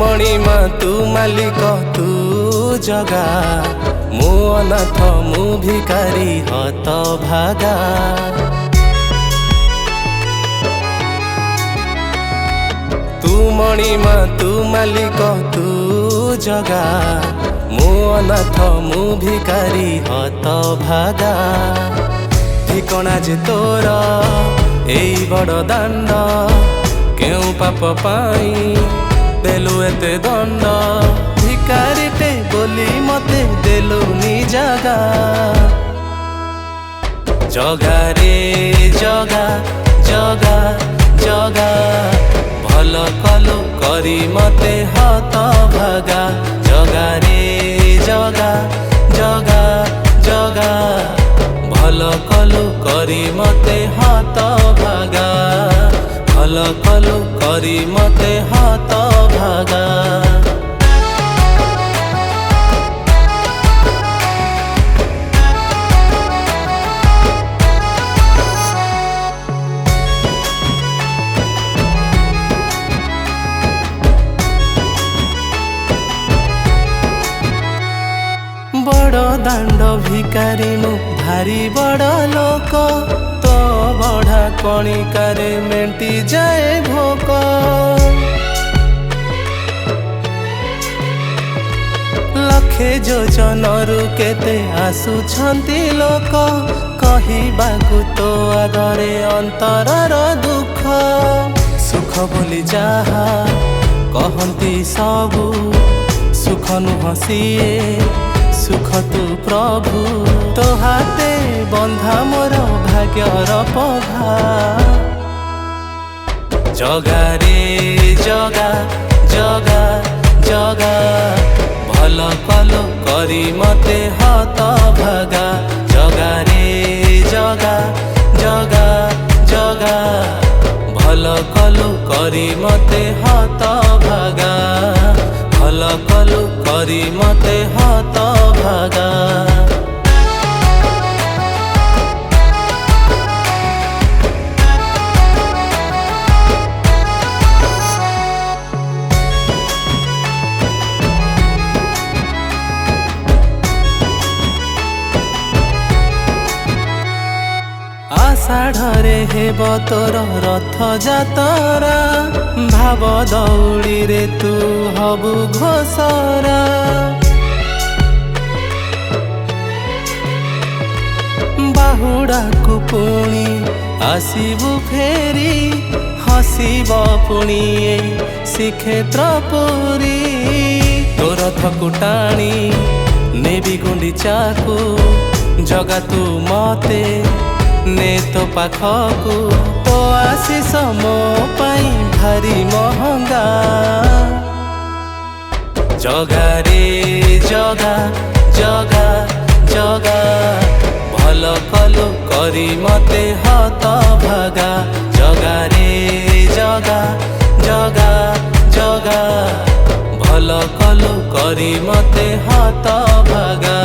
मणिमा तू मालिक तू जगा मु अनाथ मु भिकारी हत भागा। तू मणिमा तू मालिक तू जगा मु अनाथ मु भिकारी हत भागा। ठिकना जे तोर एई बड़ दांड केउ पाप पाई देलु एते दंड। भिकारीटे बोली मते देलुनी जगा। जगा रे जगा जगा जगा भल कलु करी मते हत भागा। जगा रे जगा जगा जगा भल कलु करी मते हत भागा। भल कलु करी मते हत भागा। बड़ दांड भिकारी मु भारी बड़ लोक तो बढ़ा कणिकारे मेंटी जाए भोक। लक्षे योजनरु केते आसुछंती लोक कहिबाकु तो आगरे अंतरर दुख। सुख बोली जाहा कहंती सबु सुख नुह सिए सुख तू प्रभु। तो हाथे बंधा मोर भाग्यर पघा। जगा रे जगा जगा जगा भल कलु करी मते हत भागा। जगा रे जगा जगा जगा भल कलु करी मते हत भागा। भल कलु करी मते हत भागा। आषाढ़े हेब तोर रथ जातरा भाव दौड़ी रे तू हबु घोषरा। बाहुड़ा को पुणी आसीबु फेरी हसीब पुणी श्रीक्षेत्र पुरी। तोर रथकु टाणी नेबी गुंडीचाकु जगा तू मते ने तो पाखकु। तो आशीष मो पाई भारी महंगा। जगा रे जगा जगा जगा भल कलु करी मते हत भागा। जगा रे जगा जगा जगा भल कलु करी मते हत भागा।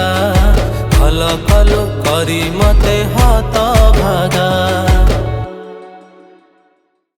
भल कलु करी मते हत भागा।